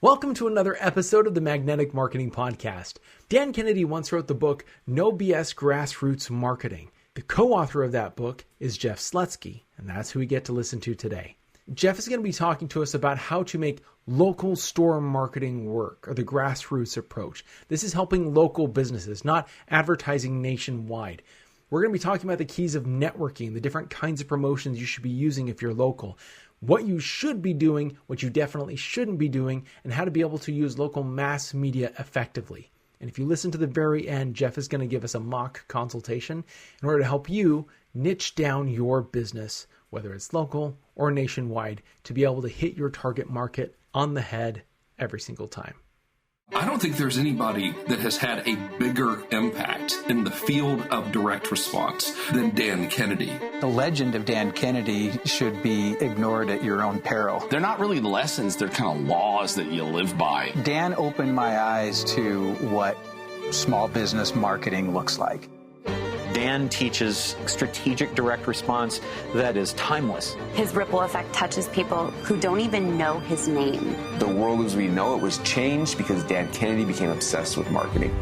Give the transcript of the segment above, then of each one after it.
Welcome to another episode of the Magnetic Marketing Podcast. Dan Kennedy once wrote the book, No BS Grassroots Marketing. The co-author of that book is Jeff Slutsky, and that's who we get to listen to today. Jeff is going to be talking to us about how to make local store marketing work, or the grassroots approach. This is helping local businesses, not advertising nationwide. We're going to be talking about the keys of networking, the different kinds of promotions you should be using if you're local, what you should be doing, what you definitely shouldn't be doing, and how to be able to use local mass media effectively. And if you listen to the very end, Jeff is going to give us a mock consultation in order to help you niche down your business, whether it's local or nationwide, to be able to hit your target market on the head every single time. I don't think there's anybody that has had a bigger impact in the field of direct response than Dan Kennedy. The legend of Dan Kennedy should be ignored at your own peril. They're not really lessons, they're kind of laws that you live by. Dan opened my eyes to what small business marketing looks like. Dan teaches strategic direct response that is timeless. His ripple effect touches people who don't even know his name. The world as we know it was changed because Dan Kennedy became obsessed with marketing.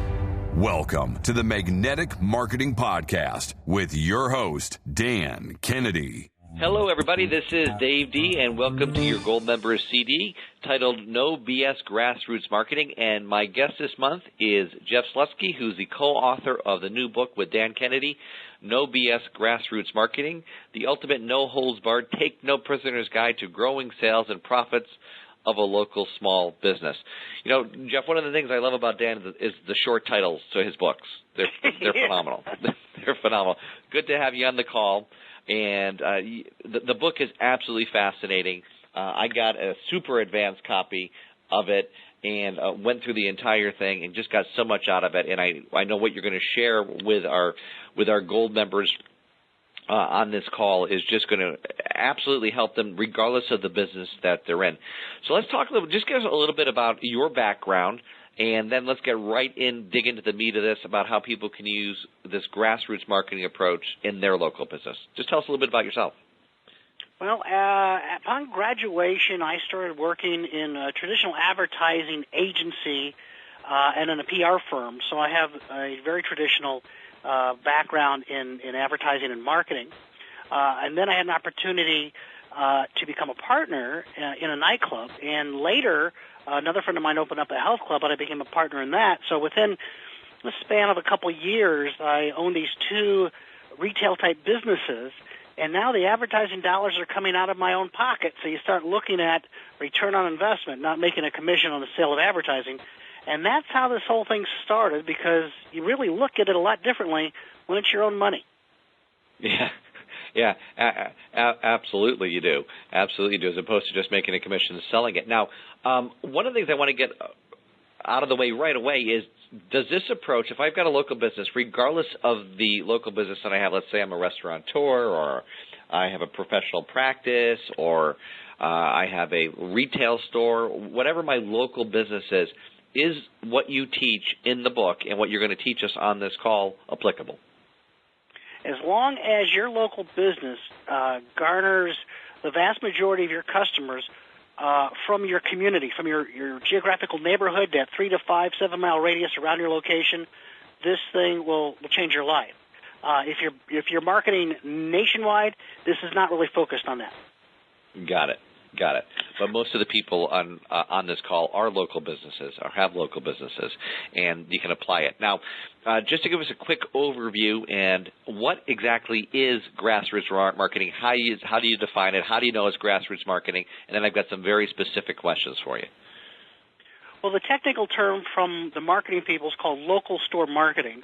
Welcome to the Magnetic Marketing Podcast with your host, Dan Kennedy. Hello, everybody. This is Dave D., and welcome to your Gold Members CD titled No BS Grassroots Marketing. And my guest this month is Jeff Slutsky, who's the co-author of the new book with Dan Kennedy, No BS Grassroots Marketing, the ultimate no-holds-barred, take-no-prisoners guide to growing sales and profits of a local small business. You know, Jeff, one of the things I love about Dan is the short titles to his books. They're phenomenal. They're phenomenal. Good to have you on the call. And the book is absolutely fascinating. I got a super advanced copy of it and went through the entire thing and just got so much out of it. And I know what you're going to share with our gold members on this call is just going to absolutely help them regardless of the business that they're in. So let's talk just give us a little bit about your background. And then let's get dig into the meat of this about how people can use this grassroots marketing approach in their local business. Just tell us a little bit about yourself. Well, upon graduation, I started working in a traditional advertising agency and in a PR firm. So I have a very traditional background in advertising and marketing. And then I had an opportunity to become a partner in a nightclub. And later, another friend of mine opened up a health club, and I became a partner in that. So within the span of a couple of years, I owned these two retail-type businesses, and now the advertising dollars are coming out of my own pocket. So you start looking at return on investment, not making a commission on the sale of advertising. And that's how this whole thing started, because you really look at it a lot differently when it's your own money. Yeah, absolutely you do. Absolutely you do, as opposed to just making a commission and selling it. Now, one of the things I want to get out of the way right away is, does this approach, if I've got a local business, regardless of the local business that I have, let's say I'm a restaurateur or I have a professional practice or I have a retail store, whatever my local business is what you teach in the book and what you're going to teach us on this call applicable? As long as your local business garners the vast majority of your customers from your community, from your geographical neighborhood, that 3 to 5, 7 mile radius around your location, this thing will change your life. If you're marketing nationwide, this is not really focused on that. Got it. But most of the people on this call are local businesses or have local businesses, and you can apply it. Now, just to give us a quick overview, and what exactly is grassroots marketing? How do you define it? How do you know it's grassroots marketing? And then I've got some very specific questions for you. Well, the technical term from the marketing people is called local store marketing.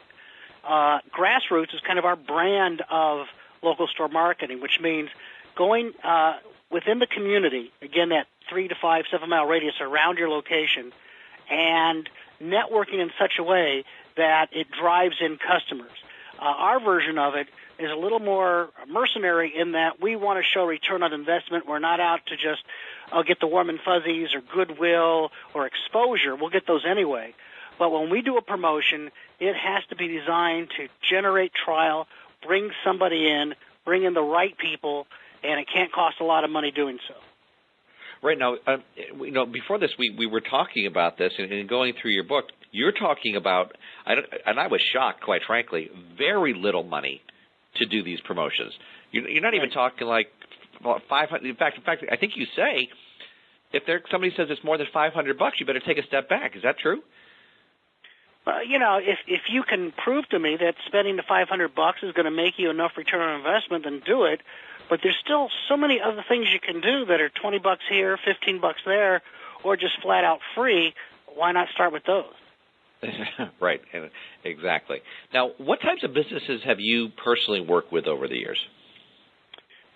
Grassroots is kind of our brand of local store marketing, which means going within the community, again, that 3 to 5, 7 mile radius around your location, and networking in such a way that it drives in customers. Our version of it is a little more mercenary in that we want to show return on investment. We're not out to just get the warm and fuzzies or goodwill or exposure. We'll get those anyway. But when we do a promotion, it has to be designed to generate trial, bring somebody in, bring in the right people, and it can't cost a lot of money doing so. Right now, before this, we were talking about this and going through your book. You're talking about, and I was shocked, quite frankly, very little money to do these promotions. You're not even talking like $500. In fact, I think you say if somebody says it's more than $500, you better take a step back. Is that true? If you can prove to me that spending the $500 is going to make you enough return on investment, then do it. But there's still so many other things you can do that are $20 here, $15 there, or just flat out free. Why not start with those? Right, exactly. Now, what types of businesses have you personally worked with over the years?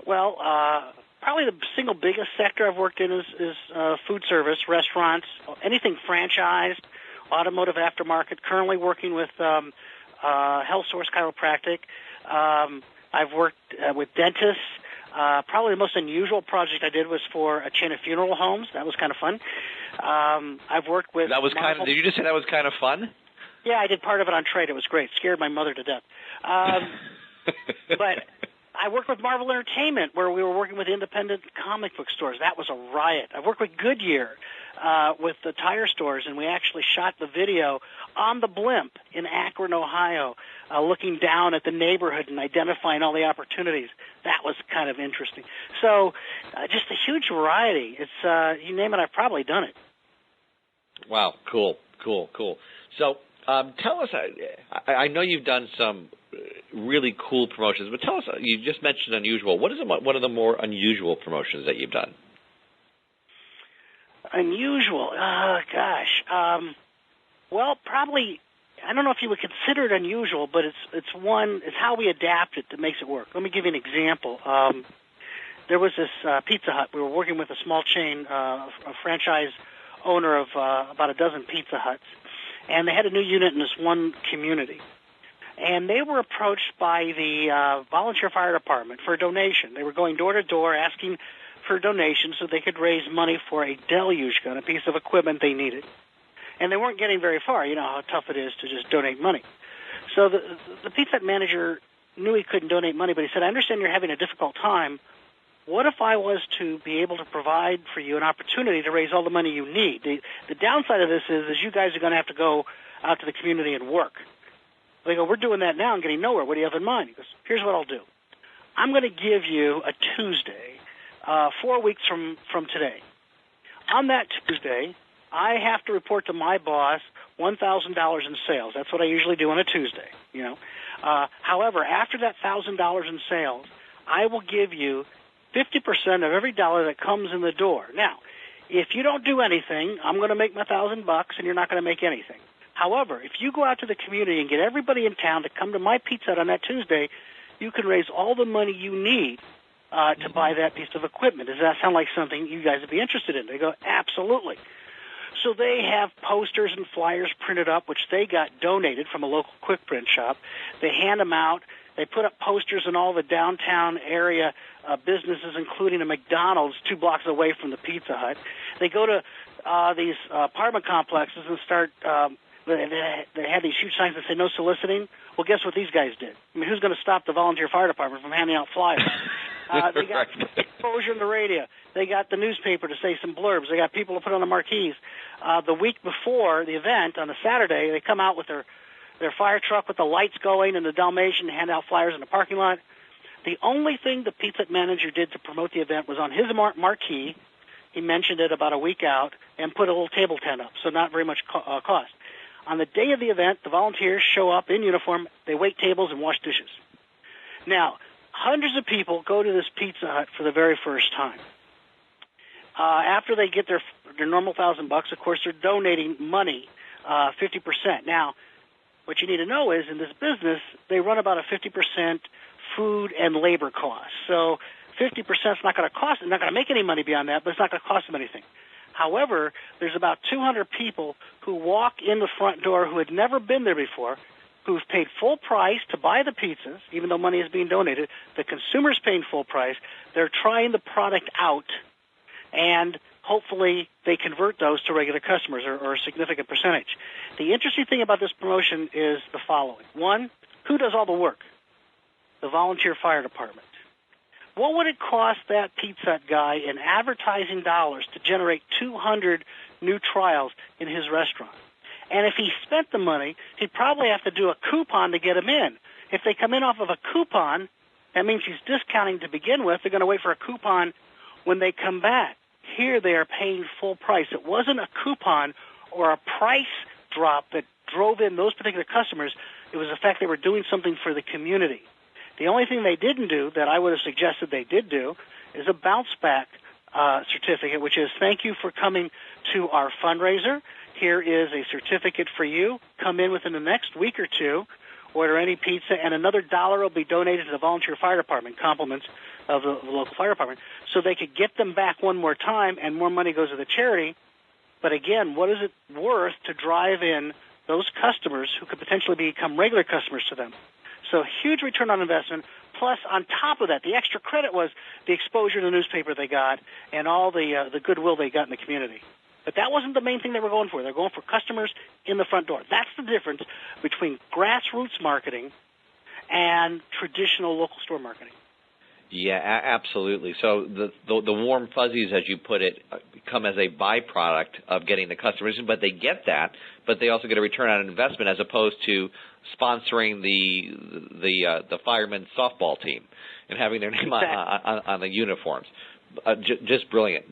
Well, probably the single biggest sector I've worked in is food service, restaurants, anything franchised, automotive aftermarket. Currently working with Health Source Chiropractic. I've worked with dentists. Probably the most unusual project I did was for a chain of funeral homes. That was kind of fun. I've worked with... Did you just say that was kind of fun? Yeah, I did part of it on trade. It was great. Scared my mother to death. But I worked with Marvel Entertainment, where we were working with independent comic book stores. That was a riot. I've worked with Goodyear, with the tire stores, and we actually shot the video on the blimp in Akron, Ohio, looking down at the neighborhood and identifying all the opportunities. That was kind of interesting. So just a huge variety. It's you name it, I've probably done it. Wow, cool. So tell us, I know you've done some really cool promotions, but tell us, you just mentioned unusual. What is one of the more unusual promotions that you've done? Unusual? Gosh. Well, probably, I don't know if you would consider it unusual, but it's how we adapt it that makes it work. Let me give you an example. There was this Pizza Hut. We were working with a small chain, a franchise owner of about a dozen Pizza Huts, and they had a new unit in this one community. And they were approached by the volunteer fire department for a donation. They were going door to door asking for donations so they could raise money for a deluge gun, a piece of equipment they needed. And they weren't getting very far. You know how tough it is to just donate money. So the Pizza Hut manager knew he couldn't donate money, but he said, I understand you're having a difficult time. What if I was to be able to provide for you an opportunity to raise all the money you need? The downside of this is you guys are going to have to go out to the community and work. They go, we're doing that now and getting nowhere. What do you have in mind? He goes, here's what I'll do. I'm going to give you a Tuesday, 4 weeks from today. On that Tuesday, I have to report to my boss $1,000 in sales. That's what I usually do on a Tuesday. However, after that $1,000 in sales, I will give you 50% of every dollar that comes in the door. Now, if you don't do anything, I'm going to make my $1,000 and you're not going to make anything. However, if you go out to the community and get everybody in town to come to my Pizza Hut on that Tuesday, you can raise all the money you need to buy that piece of equipment. Does that sound like something you guys would be interested in? They go, absolutely. So they have posters and flyers printed up, which they got donated from a local quick print shop. They hand them out. They put up posters in all the downtown area businesses, including a McDonald's 2 blocks away from the Pizza Hut. They go to these apartment complexes and start they had these huge signs that say no soliciting. Well, guess what these guys did? I mean, who's going to stop the volunteer fire department from handing out flyers? They got exposure in the radio. They got the newspaper to say some blurbs. They got people to put on the marquees. The week before the event, on a Saturday, they come out with their fire truck with the lights going and the Dalmatian, hand out flyers in the parking lot. The only thing the Pizza Hut manager did to promote the event was on his marquee. He mentioned it about a week out and put a little table tent up, so not very much cost. On the day of the event, the volunteers show up in uniform. They wait tables and wash dishes. Now, hundreds of people go to this Pizza Hut for the very first time. After they get their normal $1,000, of course, they're donating money, 50%. Now, what you need to know is in this business, they run about a 50% food and labor cost. So 50% is not going to cost them, not going to make any money beyond that, but it's not going to cost them anything. However, there's about 200 people who walk in the front door who had never been there before, who've paid full price to buy the pizzas, even though money is being donated. The consumer's paying full price. They're trying the product out, and hopefully they convert those to regular customers or a significant percentage. The interesting thing about this promotion is the following. One, who does all the work? The volunteer fire department. what would it cost that Pizza Hut guy in advertising dollars to generate 200 new trials in his restaurant? And if he spent the money, he'd probably have to do a coupon to get them in. If they come in off of a coupon, that means he's discounting to begin with. They're going to wait for a coupon when they come back. Here they are paying full price. It wasn't a coupon or a price drop that drove in those particular customers. It was the fact they were doing something for the community. The only thing they didn't do that I would have suggested they did do is a bounce back certificate, which is thank you for coming to our fundraiser. Here is a certificate for you. Come in within the next week or two, order any pizza, and another $1 will be donated to the volunteer fire department, compliments of the local fire department, so they could get them back one more time and more money goes to the charity. But again, what is it worth to drive in those customers who could potentially become regular customers to them? So huge return on investment. Plus, on top of that, the extra credit was the exposure to the newspaper they got and all the goodwill they got in the community. But that wasn't the main thing they were going for. They're going for customers in the front door. That's the difference between grassroots marketing and traditional local store marketing. Yeah, absolutely. So the warm fuzzies, as you put it, come as a byproduct of getting the customers, but they get that, but they also get a return on investment as opposed to sponsoring the firemen's softball team and having their name on the uniforms. Just brilliant,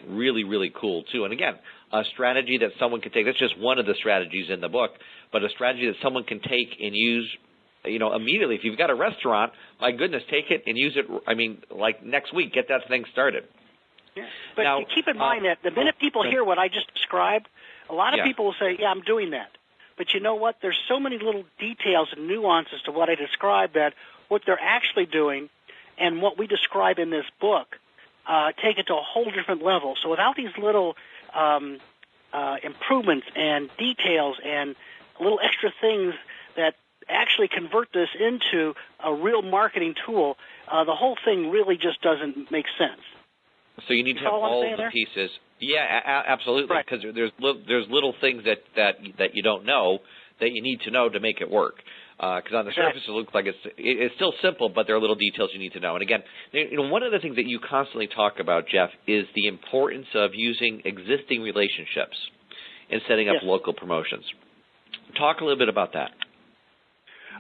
really, really cool too. And again, a strategy that someone can take. That's just one of the strategies in the book, but a strategy that someone can take and use. Immediately. If you've got a restaurant, my goodness, take it and use it. I mean, like next week, get that thing started. Yeah. But now, keep in mind that the minute people hear what I just described, a lot of people will say, yeah, I'm doing that. But you know what? There's so many little details and nuances to what I described that what they're actually doing and what we describe in this book take it to a whole different level. So without these little improvements and details and little extra things that actually convert this into a real marketing tool, the whole thing really just doesn't make sense. So you need to have all the pieces. Yeah, absolutely. Because there's little things that you don't know that you need to know to make it work. Because on the surface it looks like it's still simple, but there are little details you need to know. And again, one of the things that you constantly talk about, Jeff, is the importance of using existing relationships and setting up local promotions. Talk a little bit about that.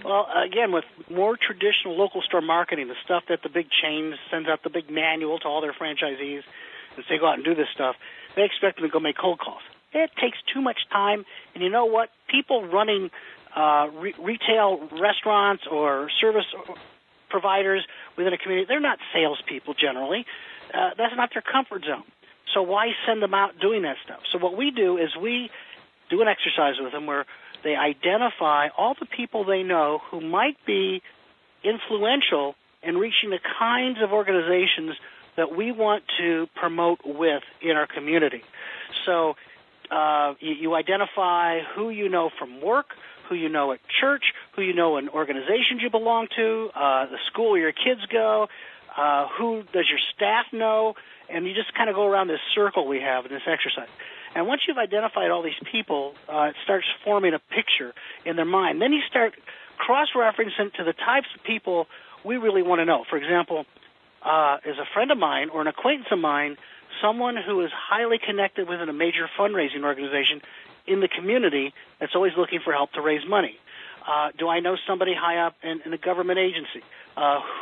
Well, again, with more traditional local store marketing, the stuff that the big chains sends out the big manual to all their franchisees and say, go out and do this stuff, they expect them to go make cold calls. It takes too much time, and you know what? People running retail restaurants or service providers within a community, they're not salespeople generally. That's not their comfort zone. So why send them out doing that stuff? So what we do is we do an exercise with them where they identify all the people they know who might be influential in reaching the kinds of organizations that we want to promote with in our community. So you identify who you know from work, who you know at church, who you know in organizations you belong to, the school where your kids go, who does your staff know, and you just kind of go around this circle we have in this exercise. And once you've identified all these people, it starts forming a picture in their mind. Then you start cross-referencing to the types of people we really want to know. For example, is a friend of mine or an acquaintance of mine someone who is highly connected within a major fundraising organization in the community that's always looking for help to raise money? Do I know somebody high up in a government agency?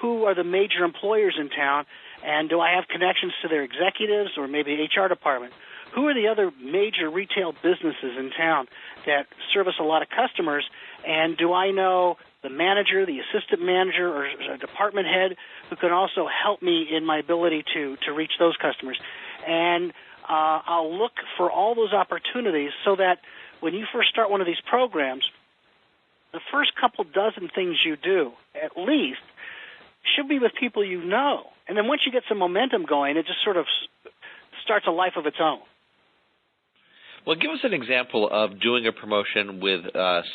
Who are the major employers in town? And do I have connections to their executives or maybe HR department? Who are the other major retail businesses in town that service a lot of customers? And do I know the manager, the assistant manager, or a department head who can also help me in my ability to reach those customers? And I'll look for all those opportunities so that when you first start one of these programs, the first couple dozen things you do, at least, should be with people you know. And then once you get some momentum going, it just sort of starts a life of its own. Well, give us an example of doing a promotion with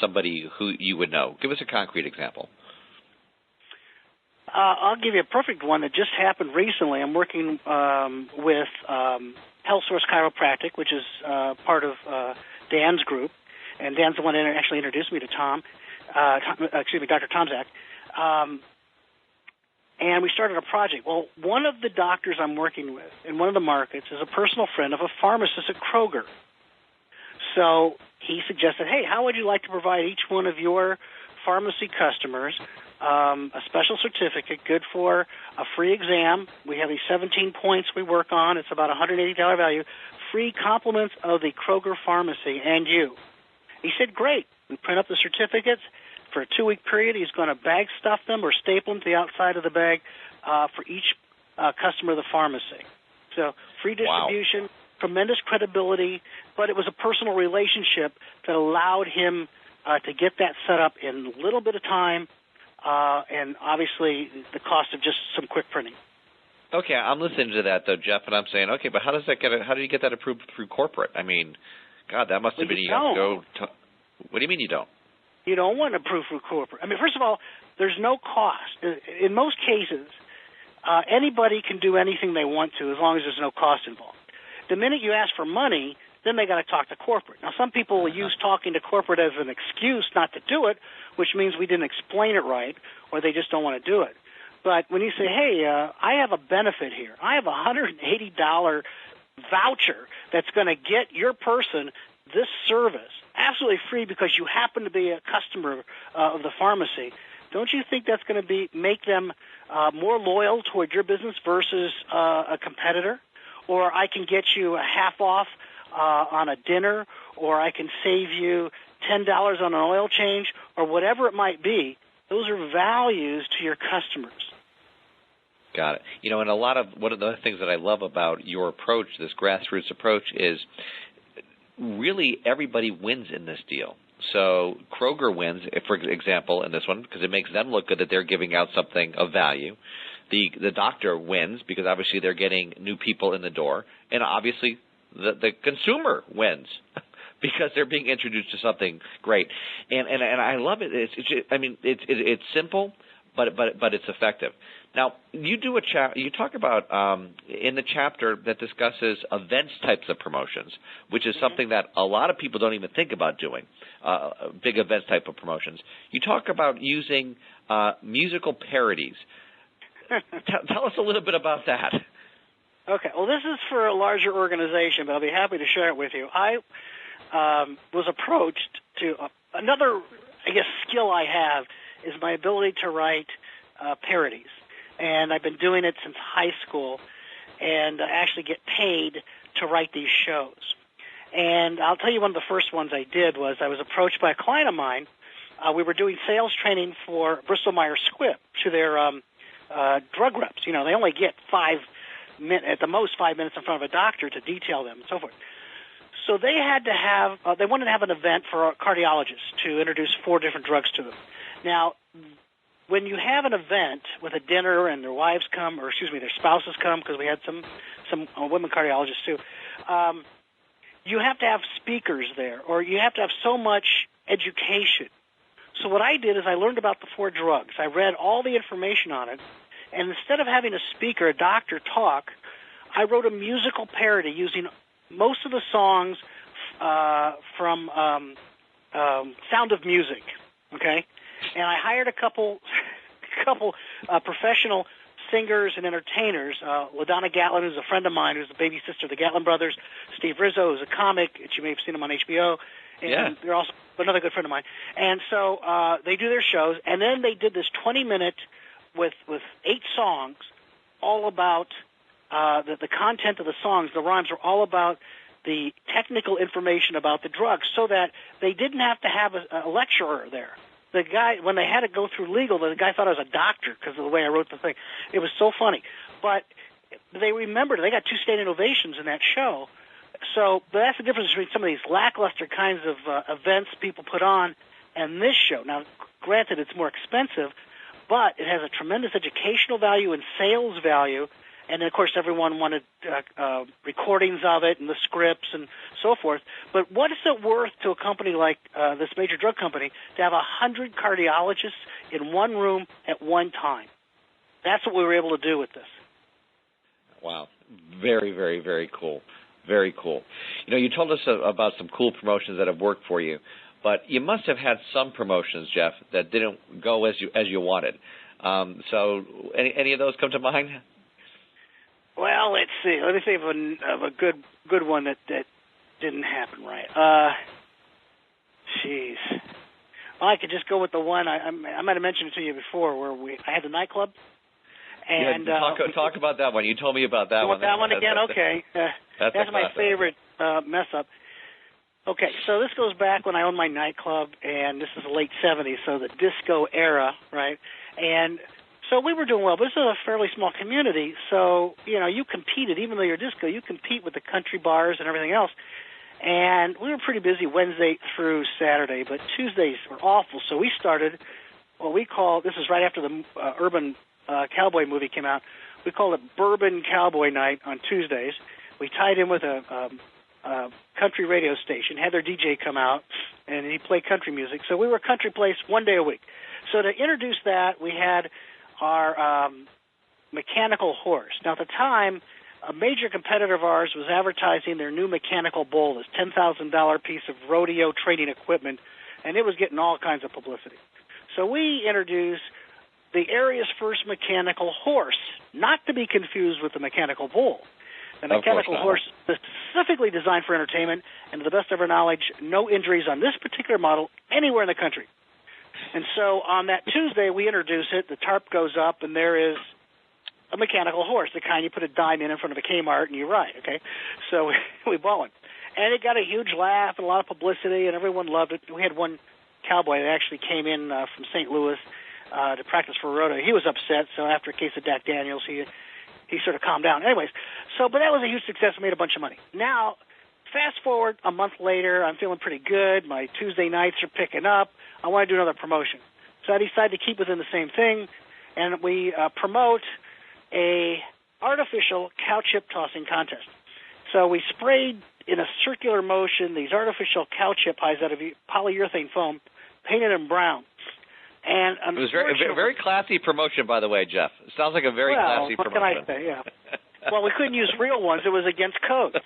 somebody who you would know. Give us a concrete example. I'll give you a perfect one that just happened recently. I'm working with Health Source Chiropractic, which is part of Dan's group, and Dan's the one that actually introduced me to Dr. Tom Zak. and we started a project. Well, one of the doctors I'm working with in one of the markets is a personal friend of a pharmacist at Kroger. So he suggested, hey, how would you like to provide each one of your pharmacy customers a special certificate good for a free exam? We have these 17 points we work on. It's about $180 value. Free compliments of the Kroger pharmacy and you. He said, great. We print up the certificates. For a 2-week period, he's going to bag stuff them or staple them to the outside of the bag for each customer of the pharmacy. So free distribution, wow. Tremendous credibility, but it was a personal relationship that allowed him to get that set up in a little bit of time, and obviously the cost of just some quick printing. Okay, I'm listening to that though, Jeff, and I'm saying, okay, but how do you get that approved through corporate? I mean, God, that must have been what do you mean you don't? You don't want to approve through corporate. I mean, first of all, there's no cost. In most cases, anybody can do anything they want to as long as there's no cost involved. The minute you ask for money, then they got to talk to corporate. Now, some people will use talking to corporate as an excuse not to do it, which means we didn't explain it right, or they just don't want to do it. But when you say, hey, I have a benefit here. I have a $180 voucher that's going to get your person this service absolutely free because you happen to be a customer of the pharmacy. Don't you think that's going to make them more loyal toward your business versus a competitor? Or I can get you a half off on a dinner, or I can save you $10 on an oil change, or whatever it might be. Those are values to your customers. Got it. You know, and one of the things that I love about your approach, this grassroots approach, is really everybody wins in this deal. So Kroger wins, for example, in this one, because it makes them look good that they're giving out something of value. The doctor wins because obviously they're getting new people in the door, and obviously the consumer wins because they're being introduced to something great. And I love it. It's simple, but it's effective. Now, you do you talk about in the chapter that discusses events types of promotions, which is something that a lot of people don't even think about doing, big events type of promotions. You talk about using musical parodies. Tell us a little bit about that. Okay. Well, this is for a larger organization, but I'll be happy to share it with you. I was approached to another, skill I have is my ability to write parodies. And I've been doing it since high school, and I actually get paid to write these shows. And I'll tell you one of the first ones I did was I was approached by a client of mine. We were doing sales training for Bristol-Myers Squibb to their drug reps. You know, they only get 5 minutes, at the most 5 minutes in front of a doctor to detail them and so forth. So they had to have, they wanted to have an event for cardiologists to introduce 4 different drugs to them. Now, when you have an event with a dinner and their wives come, or their spouses come, because we had some women cardiologists too, you have to have speakers there, or you have to have so much education. So what I did is I learned about the 4 drugs. I read all the information on it, and instead of having a speaker, a doctor talk, I wrote a musical parody using most of the songs from Sound of Music, okay? And I hired a couple professional singers and entertainers. LaDonna Gatlin, who's a friend of mine, who's the baby sister of the Gatlin brothers. Steve Rizzo, who's a comic, that you may have seen him on HBO. And they're also another good friend of mine. And so they do their shows, and then they did this 20-minute with 8 songs, all about the content of the songs. The rhymes are all about the technical information about the drugs, so that they didn't have to have a lecturer there. The guy, when they had to go through legal, the guy thought I was a doctor because of the way I wrote the thing. It was so funny. But they remembered it. They got 2 standing ovations in that show. So that's the difference between some of these lackluster kinds of events people put on and this show. Now, granted, it's more expensive, but it has a tremendous educational value and sales value. And, of course, everyone wanted recordings of it and the scripts and so forth. But what is it worth to a company like this major drug company to have 100 cardiologists in one room at one time? That's what we were able to do with this. Wow. Very, very, very cool. Very cool. You know, you told us about some cool promotions that have worked for you, but you must have had some promotions, Jeff, that didn't go as you wanted. So any of those come to mind? Well, let's see. Let me think of a good one that didn't happen right. Jeez. Well, I could just go with the one I might have mentioned it to you before, where I had the nightclub. And talk about that one. You told me about that one. That one again? Okay. That's my favorite mess up. Okay, so this goes back when I owned my nightclub, and this is the late 70s, so the disco era, right? And so we were doing well, but this is a fairly small community, so, you competed. Even though you're disco, you compete with the country bars and everything else. And we were pretty busy Wednesday through Saturday, but Tuesdays were awful, so we started what we call, this is right after the Urban Cowboy movie came out, we called it Bourbon Cowboy Night on Tuesdays. We tied in with a country radio station, had their DJ come out, and he played country music. So we were country place one day a week. So to introduce that, we had our mechanical horse. Now, at the time, a major competitor of ours was advertising their new mechanical bull, this $10,000 piece of rodeo training equipment, and it was getting all kinds of publicity. So we introduced the area's first mechanical horse, not to be confused with the mechanical bull. The mechanical horse is specifically designed for entertainment, and to the best of our knowledge, no injuries on this particular model anywhere in the country. And so on that Tuesday, we introduce it, the tarp goes up, and there is a mechanical horse, the kind you put a dime in front of a Kmart and you ride, okay? So we bought one. And it got a huge laugh and a lot of publicity, and everyone loved it. We had one cowboy that actually came in from St. Louis to practice for a rodeo. He was upset, so after a case of Jack Daniels, he sort of calmed down. Anyways, but that was a huge success. We made a bunch of money. Now, fast forward a month later, I'm feeling pretty good. My Tuesday nights are picking up. I want to do another promotion. So I decided to keep within the same thing, and we promote a artificial cow chip tossing contest. So we sprayed in a circular motion these artificial cow chip pies out of polyurethane foam, painted them brown. And it was very, very classy promotion, by the way, Jeff. It sounds like a very classy promotion. What can I say? Yeah. Well, we couldn't use real ones. It was against code.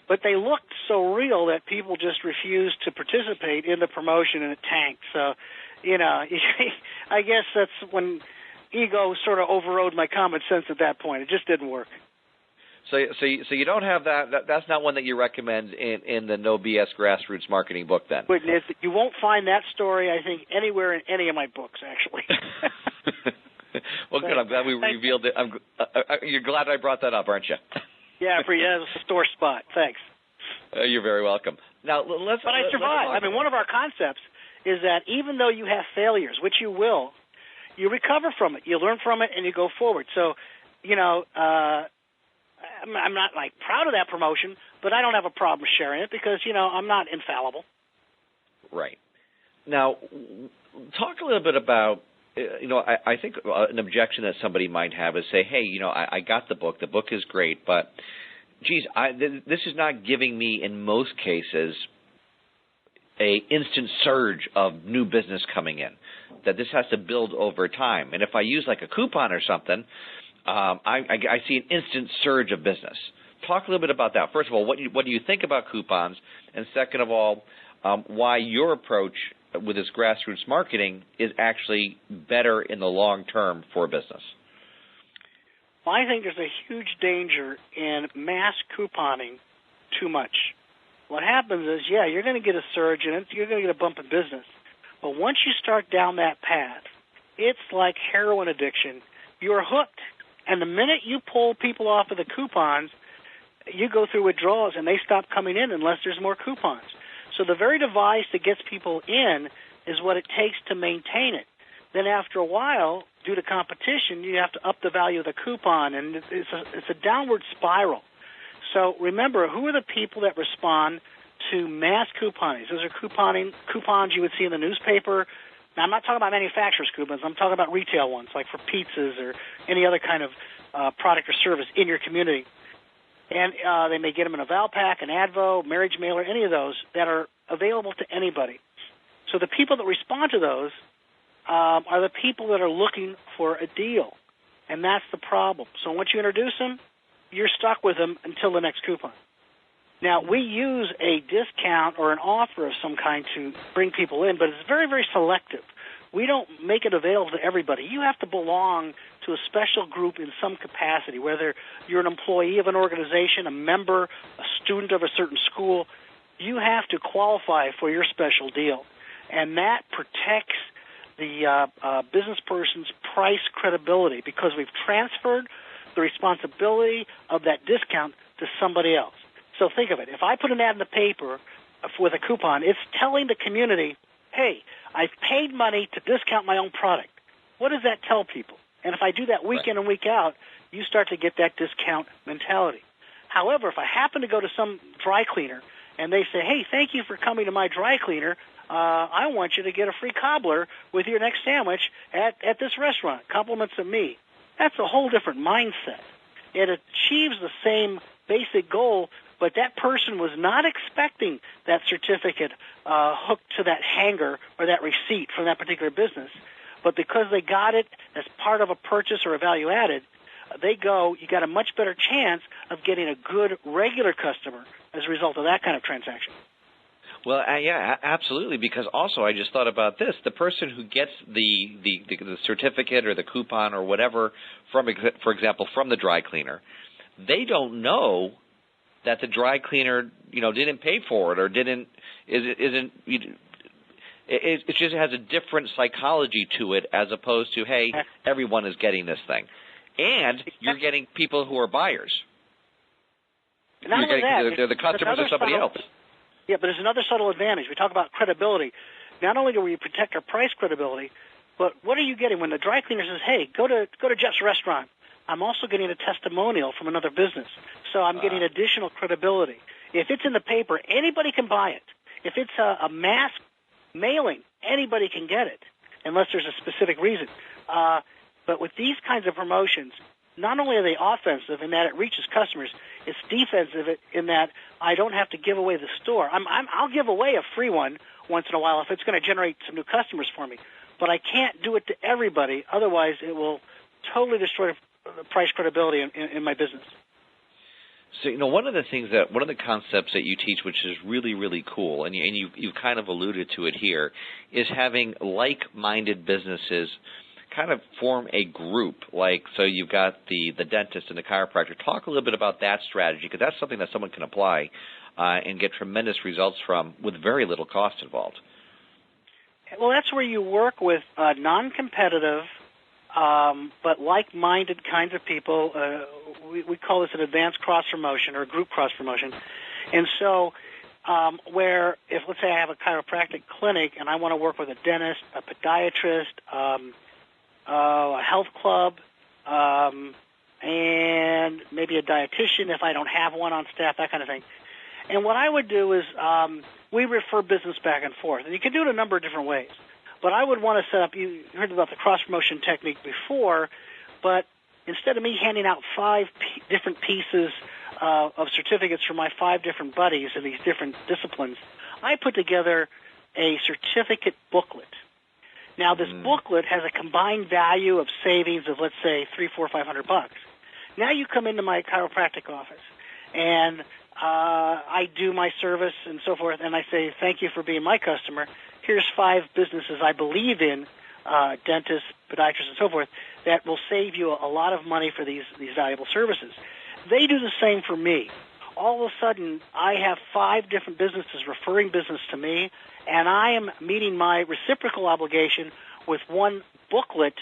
But they looked so real that people just refused to participate in the promotion, and it tanked. So, I guess that's when ego sort of overrode my common sense at that point. It just didn't work. So you don't have that. That's not one that you recommend in the No BS Grassroots Marketing book, then. You won't find that story, I think, anywhere in any of my books, actually. Well, good. I'm glad we revealed it. You're glad I brought that up, aren't you? Yeah, it was a sore spot. Thanks. You're very welcome. Now, let's. But I survived. One of our concepts is that even though you have failures, which you will, you recover from it. You learn from it, and you go forward. So, I'm not proud of that promotion, but I don't have a problem sharing it because, I'm not infallible. Right. Now, talk a little bit about, I think an objection that somebody might have is say, hey, I got the book. The book is great, but, geez, this is not giving me, in most cases, a instant surge of new business coming in, that this has to build over time. And if I use like a coupon or something, I see an instant surge of business. Talk a little bit about that. First of all, what do you think about coupons? And second of all, why your approach with this grassroots marketing is actually better in the long term for business? Well, I think there's a huge danger in mass couponing too much. What happens is, you're going to get a surge and you're going to get a bump in business. But once you start down that path, it's like heroin addiction. You're hooked. And the minute you pull people off of the coupons, you go through withdrawals and they stop coming in unless there's more coupons. So the very device that gets people in is what it takes to maintain it. Then after a while, due to competition, you have to up the value of the coupon, and it's a downward spiral. So remember, who are the people that respond to mass couponing? Those are coupons you would see in the newspaper. Now, I'm not talking about manufacturers' coupons. I'm talking about retail ones, like for pizzas or any other kind of product or service in your community. And they may get them in a Valpak, an Advo, marriage mailer, any of those that are available to anybody. So the people that respond to those are the people that are looking for a deal, and that's the problem. So once you introduce them, you're stuck with them until the next coupon. Now, we use a discount or an offer of some kind to bring people in, but it's very, very selective. we don't make it available to everybody. You have to belong to a special group in some capacity, whether you're an employee of an organization, a member, a student of a certain school. You have to qualify for your special deal, and that protects the business person's price credibility because we've transferred the responsibility of that discount to somebody else. So think of it. If I put an ad in the paper with a coupon, it's telling the community, hey, I've paid money to discount my own product. What does that tell people? And if I do that week in and week out, you start to get that discount mentality. However, if I happen to go to some dry cleaner and they say, hey, thank you for coming to my dry cleaner, I want you to get a free cobbler with your next sandwich at this restaurant, compliments of me. That's a whole different mindset. It achieves the same basic goal, but that person was not expecting that certificate hooked to that hanger or that receipt from that particular business. But because they got it as part of a purchase or a value added, you got a much better chance of getting a good regular customer as a result of that kind of transaction. Well, yeah, absolutely, because also I just thought about this. The person who gets the certificate or the coupon or whatever, for example, from the dry cleaner, they don't know that the dry cleaner, didn't pay for it or it just has a different psychology to it as opposed to, hey, everyone is getting this thing. And you're getting people who are buyers. Not only that, they're the customers of somebody else. Yeah, but there's another subtle advantage. We talk about credibility. Not only do we protect our price credibility, but what are you getting when the dry cleaner says, hey, go to Jeff's restaurant? I'm also getting a testimonial from another business. So I'm getting additional credibility. If it's in the paper, anybody can buy it. If it's a mass mailing, anybody can get it, unless there's a specific reason. But with these kinds of promotions, not only are they offensive in that it reaches customers, it's defensive in that I don't have to give away the store. I'll give away a free one once in a while if it's going to generate some new customers for me. But I can't do it to everybody. Otherwise, it will totally destroy the price credibility in my business. So, one of the concepts that you teach, which is really, really cool, and you kind of alluded to it here, is having like-minded businesses kind of form a group. So you've got the dentist and the chiropractor. Talk a little bit about that strategy, because that's something that someone can apply and get tremendous results from with very little cost involved. Well, that's where you work with non-competitive but like-minded kinds of people. We call this an advanced cross-promotion or group cross-promotion. And so where if, let's say, I have a chiropractic clinic and I want to work with a dentist, a podiatrist, a health club, and maybe a dietitian if I don't have one on staff, that kind of thing. And what I would do is we refer business back and forth. And you can do it a number of different ways. But I would want to set up, you heard about the cross-promotion technique before, but instead of me handing out 5 different pieces of certificates for my 5 different buddies in these different disciplines, I put together a certificate booklet. Now, this booklet has a combined value of savings of, let's say, $300, $400, $500. Now you come into my chiropractic office, and I do my service and so forth, and I say, thank you for being my customer. Here's 5 businesses I believe in, dentists, podiatrists, and so forth, that will save you a lot of money for these valuable services. They do the same for me. All of a sudden, I have 5 different businesses referring business to me, and I am meeting my reciprocal obligation with one booklet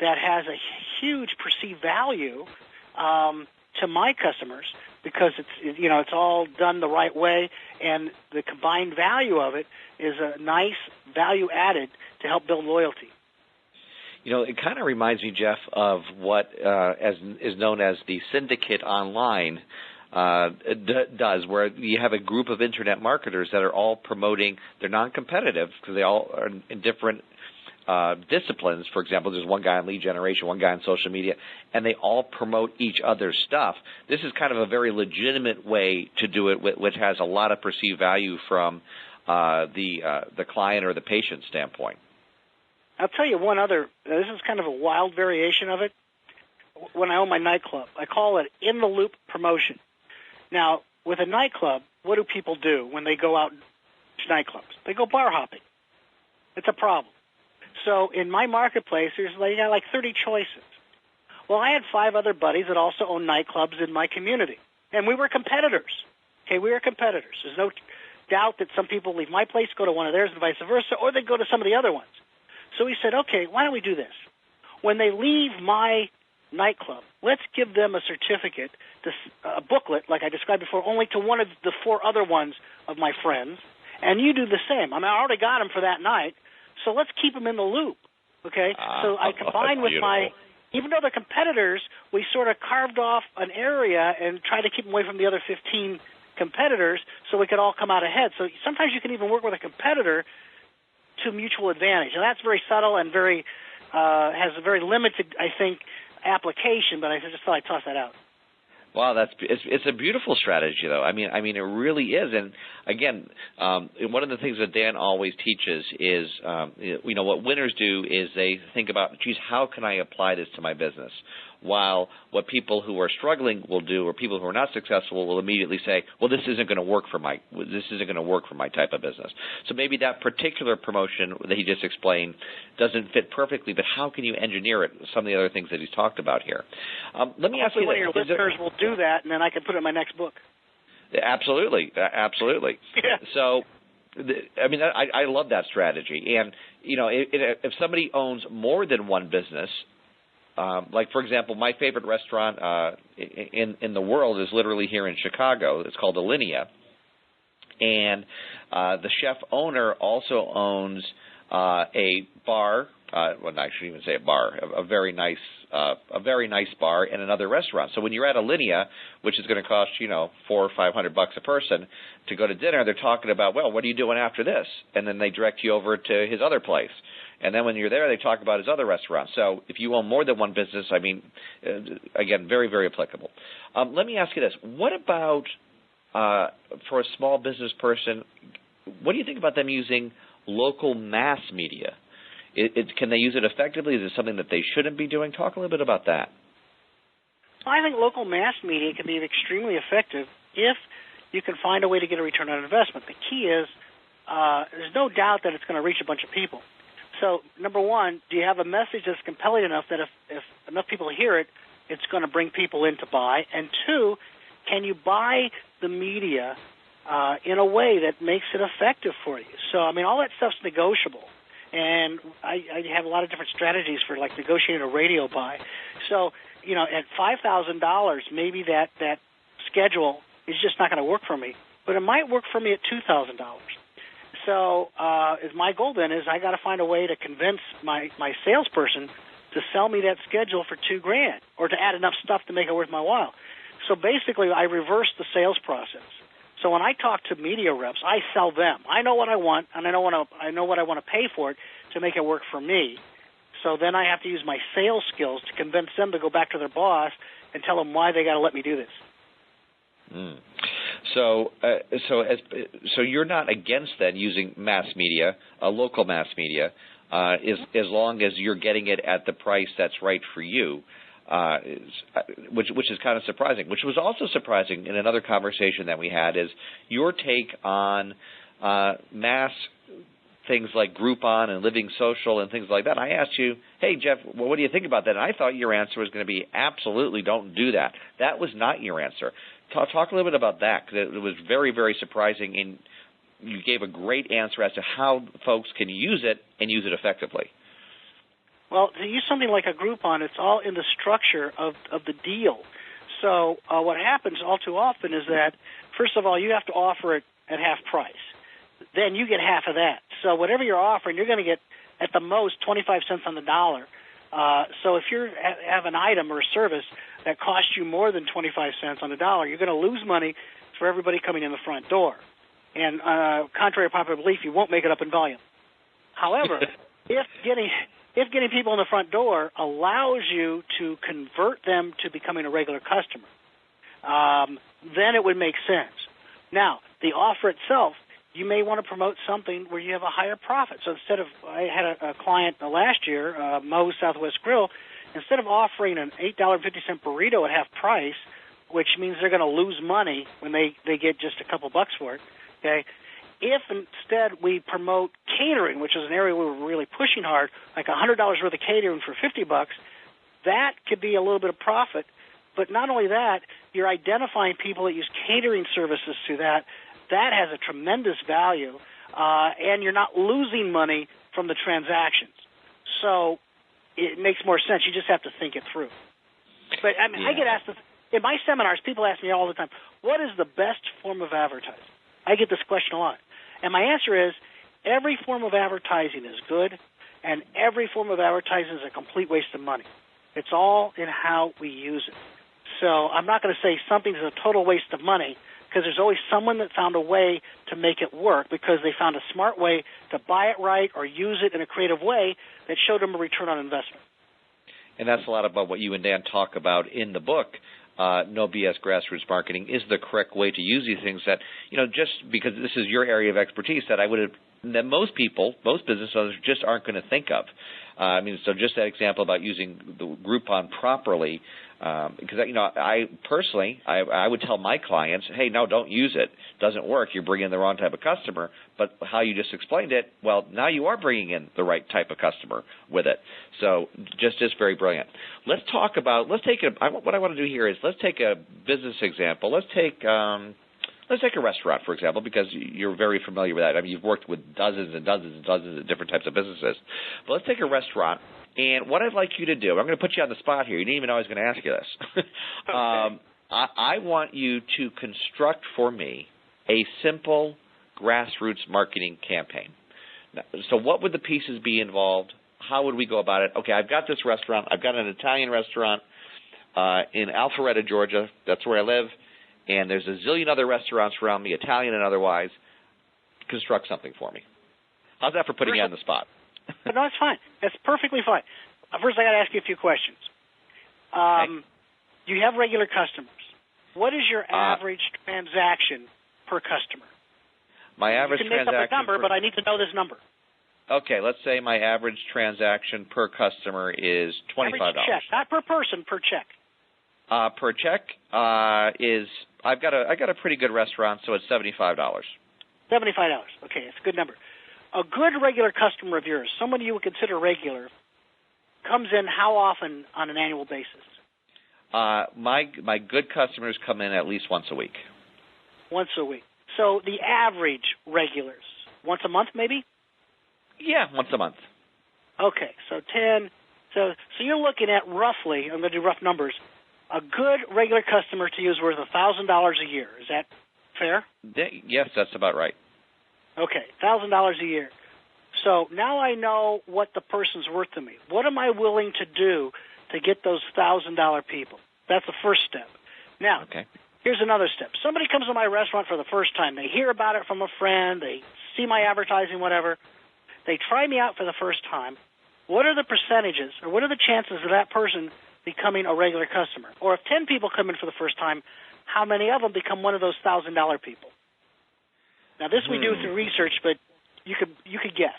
that has a huge perceived value to my customers because it's all done the right way, and the combined value of it is a nice value added to help build loyalty. It kind of reminds me, Jeff, of what is known as the syndicate online does, where you have a group of internet marketers that are all promoting. They're non-competitive because they all are in different disciplines. For example, there's one guy on lead generation, one guy on social media, and they all promote each other's stuff. This is kind of a very legitimate way to do it, which has a lot of perceived value from the client or the patient standpoint. I'll tell you one other. This is kind of a wild variation of it. When I own my nightclub, I call it in-the-loop promotion. Now, with a nightclub, what do people do when they go out to nightclubs? They go bar hopping. It's a problem. So in my marketplace, you got like 30 choices. Well, I had 5 other buddies that also own nightclubs in my community, and we were competitors. Okay, we were competitors. There's no doubt that some people leave my place, go to one of theirs, and vice versa, or they go to some of the other ones. So we said, okay, why don't we do this? When they leave my nightclub, let's give them a certificate, a booklet, like I described before, only to one of the 4 other ones of my friends, and you do the same. I mean, I already got them for that night, so let's keep them in the loop, okay? So I combined with even though they're competitors, we sort of carved off an area and tried to keep them away from the other 15 competitors so we could all come out ahead. So sometimes you can even work with a competitor to mutual advantage. And that's very subtle and very has a very limited, I think, application, but I just thought I'd toss that out. Wow, it's a beautiful strategy, though. I mean, it really is. And again, one of the things that Dan always teaches is, what winners do is they think about, geez, how can I apply this to my business? While what people who are struggling will do, or people who are not successful, will immediately say, well, this isn't going to work for my type of business. So maybe that particular promotion that he just explained doesn't fit perfectly, but how can you engineer it? Some of the other things that he's talked about here. Let me ask you, one of your listeners will do that, and then I can put it in my next book. Absolutely. Yeah. So, I love that strategy. And if somebody owns more than one business. Like, for example, my favorite restaurant in the world is literally here in Chicago. It's called Alinea. And the chef owner also owns a bar. Well, I shouldn't even say a bar. A very nice bar and another restaurant. So when you're at Alinea, which is going to cost $400 or $500 a person to go to dinner, they're talking about, well, what are you doing after this? And then they direct you over to his other place. And then when you're there, they talk about his other restaurant. So if you own more than one business, again, very, very applicable. Let me ask you this. What about for a small business person, what do you think about them using local mass media? Can they use it effectively? Is it something that they shouldn't be doing? Talk a little bit about that. I think local mass media can be extremely effective if you can find a way to get a return on investment. The key is there's no doubt that it's going to reach a bunch of people. So, number one, do you have a message that's compelling enough that if enough people hear it, it's going to bring people in to buy? And two, can you buy the media in a way that makes it effective for you? So, all that stuff's negotiable. And I have a lot of different strategies for, like, negotiating a radio buy. So, at $5,000, maybe that schedule is just not going to work for me. But it might work for me at $2,000. So my goal then is I got to find a way to convince my salesperson to sell me that schedule for $2,000 or to add enough stuff to make it worth my while. So basically, I reverse the sales process. So when I talk to media reps, I sell them. I know what I want, and I know what I want to pay for it to make it work for me. So then I have to use my sales skills to convince them to go back to their boss and tell them why they got to let me do this. Mm. So you're not against then using mass media, local mass media, as long as you're getting it at the price that's right for you, which is kind of surprising. Which was also surprising in another conversation that we had is your take on mass things like Groupon and Living Social and things like that. I asked you, hey, Jeff, well, what do you think about that? And I thought your answer was going to be absolutely don't do that. That was not your answer. Talk a little bit about that, because it was very, very surprising, and you gave a great answer as to how folks can use it and use it effectively. Well, to use something like a Groupon, it's all in the structure of the deal. So what happens all too often is that, first of all, you have to offer it at half price. Then you get half of that. So whatever you're offering, you're going to get, at the most, 25 cents on the dollar. So if you have an item or a service that costs you more than 25 cents on the dollar, you're going to lose money for everybody coming in the front door. And contrary to popular belief, you won't make it up in volume. However, if getting people in the front door allows you to convert them to becoming a regular customer, then it would make sense. Now, the offer itself, you may want to promote something where you have a higher profit. So instead of, I had a client last year, Moe's Southwest Grill, instead of offering an $8.50 burrito at half price, which means they're going to lose money when they get just a couple bucks for it, okay, If instead we promote catering, which is an area where we're really pushing hard, like $100 worth of catering for $50, that could be a little bit of profit. But not only that, you're identifying people that use catering services to that. That has a tremendous value, and you're not losing money from the transactions. So it makes more sense. You just have to think it through. But I mean, I get asked this, in my seminars, people ask me all the time, what is the best form of advertising? I get this question a lot. And my answer is, every form of advertising is good, and every form of advertising is a complete waste of money. It's all in how we use it. So I'm not going to say something is a total waste of money, because there's always someone that found a way to make it work because they found a smart way to buy it right or use it in a creative way that showed them a return on investment. And that's a lot about what you and Dan talk about in the book. No BS Grassroots Marketing is the correct way to use these things that, just because this is your area of expertise that most people, most business owners just aren't going to think of. So just that example about using the Groupon properly, because, I personally, I would tell my clients, hey, no, don't use it. It doesn't work. You're bringing in the wrong type of customer. But how you just explained it, well, now you are bringing in the right type of customer with it. So just very brilliant. What I want to do here is let's take a business example. Let's take a restaurant, for example, because you're very familiar with that. I mean, you've worked with dozens and dozens and dozens of different types of businesses. But let's take a restaurant, and what I'd like you to do, I'm going to put you on the spot here. You didn't even know I was going to ask you this. Okay. I want you to construct for me a simple grassroots marketing campaign. Now, so what would the pieces be involved? How would we go about it? Okay, I've got this restaurant. I've got an Italian restaurant in Alpharetta, Georgia. That's where I live. And there's a zillion other restaurants around me, Italian and otherwise. Construct something for me. How's that for putting you on the spot? No, that's fine. That's perfectly fine. First, I got to ask you a few questions. You have regular customers. What is your average transaction per customer? My average transaction. You can make up a number, but I need to know this number. Okay, let's say my average transaction per customer is $25. Average check, not per person, per check. Per check is I got a pretty good restaurant, so it's $75. $75. Okay, it's a good number. A good regular customer of yours, someone you would consider regular, comes in how often on an annual basis? My good customers come in at least once a week. Once a week. So the average regulars, once a month maybe? Yeah, once a month. Okay, so 10. So you're looking at roughly, I'm going to do rough numbers, a good regular customer to you is worth $1,000 a year. Is that fair? Yes, that's about right. Okay, $1,000 a year. So now I know what the person's worth to me. What am I willing to do to get those $1,000 people? That's the first step. Now, Here's another step. Somebody comes to my restaurant for the first time. They hear about it from a friend. They see my advertising, whatever. They try me out for the first time. What are the percentages, or what are the chances of that person becoming a regular customer? Or if 10 people come in for the first time, how many of them become one of those $1,000 people? Now, this we do through research, but you could guess.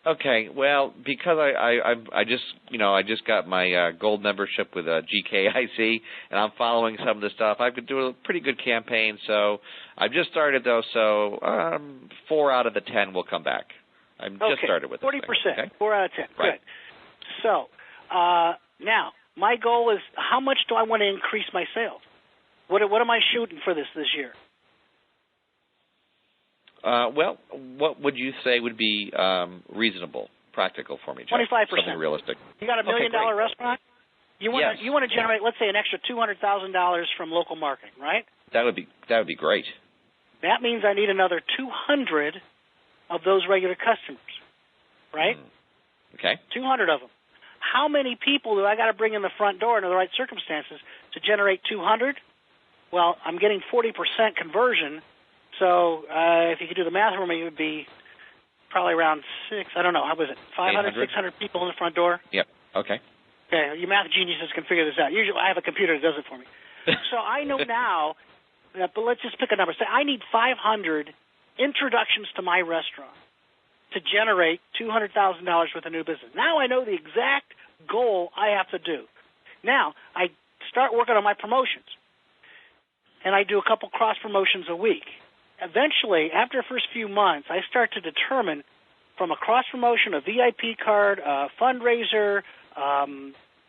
Okay, well, because I just got my gold membership with GKIC, and I'm following some of the stuff. I've been doing a pretty good campaign, so I've just started though. So 4 out of the 10 will come back. I've just started with 40%. Okay? 4 out of 10. Right. Good. So now my goal is, how much do I want to increase my sales? What am I shooting for this year? Well, what would you say would be reasonable, practical for me, Jeff? 25%. Something realistic. You got $1 million restaurant? You want to generate, let's say, an extra $200,000 from local marketing, right? That would be great. That means I need another 200 of those regular customers, right? Okay. 200 of them. How many people do I got to bring in the front door under the right circumstances to generate 200? Well, I'm getting 40% conversion. So if you could do the math for me, it would be probably around 500, 600 people in the front door? Yep. Okay. Okay, you math geniuses can figure this out. Usually I have a computer that does it for me. So I know now, but let's just pick a number. Say I need 500 introductions to my restaurant to generate $200,000 with a new business. Now I know the exact goal I have to do. Now I start working on my promotions, and I do a couple cross promotions a week. eventually, after the first few months, I start to determine from a cross-promotion, a VIP card, a fundraiser,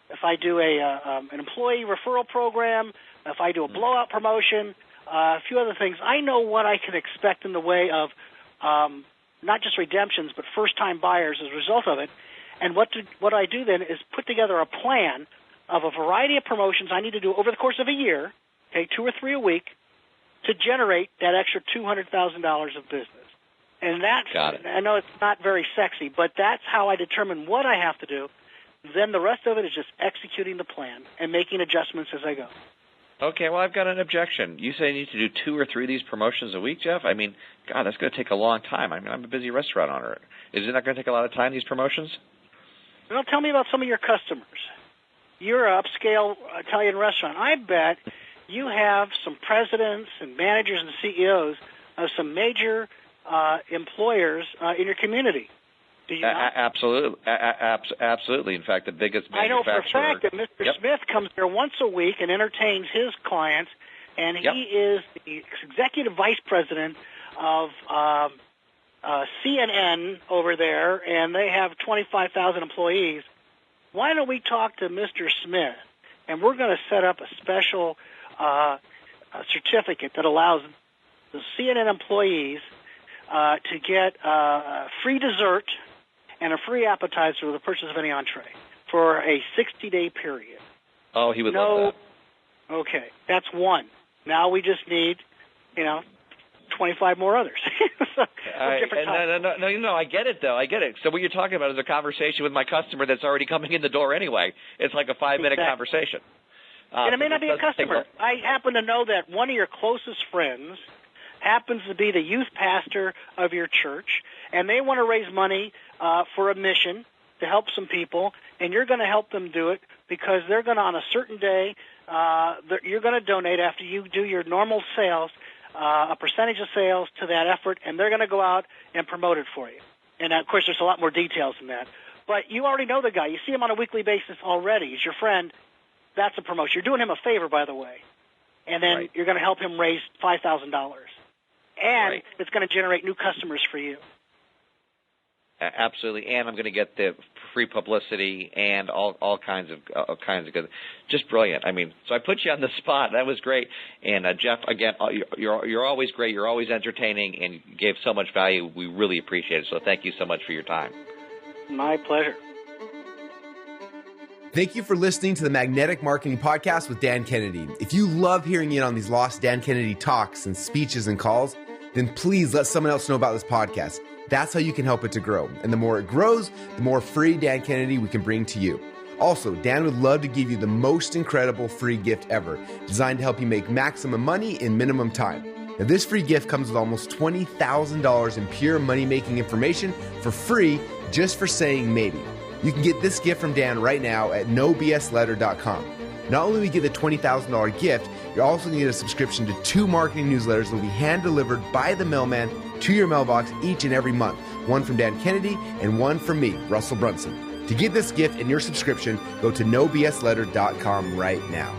if I do an employee referral program, if I do a blowout promotion, a few other things, I know what I can expect in the way of not just redemptions, but first-time buyers as a result of it. And what I do then is put together a plan of a variety of promotions I need to do over the course of a year, okay, 2 or 3 a week, to generate that extra $200,000 of business. And that's, I know it's not very sexy, but that's how I determine what I have to do. Then the rest of it is just executing the plan and making adjustments as I go. Okay, well, I've got an objection. You say you need to do 2 or 3 of these promotions a week, Jeff? I mean, God, that's going to take a long time. I mean, I'm a busy restaurant owner. Is it not going to take a lot of time, these promotions? Well, tell me about some of your customers. You're an upscale Italian restaurant. I bet you have some presidents and managers and CEOs of some major employers in your community. Do you not? Absolutely. Absolutely. In fact, the biggest manufacturer. I know for a fact that Mr. Smith comes there once a week and entertains his clients, and he is the executive vice president of CNN over there, and they have 25,000 employees. Why don't we talk to Mr. Smith, and we're going to set up a special certificate that allows the CNN employees to get free dessert and a free appetizer with the purchase of any entree for a 60-day period. Oh, he would love that. Okay, that's one. Now we just need, 25 more others. No, I get it, though. I get it. So what you're talking about is a conversation with my customer that's already coming in the door anyway. It's like a 5-minute conversation. And it may not be a customer. I happen to know that one of your closest friends happens to be the youth pastor of your church, and they want to raise money for a mission to help some people, and you're going to help them do it because they're going to, on a certain day, you're going to donate after you do your normal sales, a percentage of sales to that effort, and they're going to go out and promote it for you. And, of course, there's a lot more details than that. But you already know the guy. You see him on a weekly basis already. He's your friend. That's a promotion. You're doing him a favor, by the way. And then you're going to help him raise $5,000. And it's going to generate new customers for you. Absolutely, and I'm going to get the free publicity and all kinds of good, just brilliant. I mean, so I put you on the spot. That was great. And Jeff, again, you're always great. You're always entertaining, and you gave so much value. We really appreciate it. So thank you so much for your time. My pleasure. Thank you for listening to the Magnetic Marketing Podcast with Dan Kennedy. If you love hearing in on these lost Dan Kennedy talks and speeches and calls, then please let someone else know about this podcast. That's how you can help it to grow. And the more it grows, the more free Dan Kennedy we can bring to you. Also, Dan would love to give you the most incredible free gift ever, designed to help you make maximum money in minimum time. Now, this free gift comes with almost $20,000 in pure money-making information for free just for saying maybe. You can get this gift from Dan right now at nobsletter.com. Not only will you get the $20,000 gift, you're also going to get a subscription to 2 marketing newsletters that will be hand-delivered by the mailman to your mailbox each and every month. One from Dan Kennedy and one from me, Russell Brunson. To get this gift and your subscription, go to nobsletter.com right now.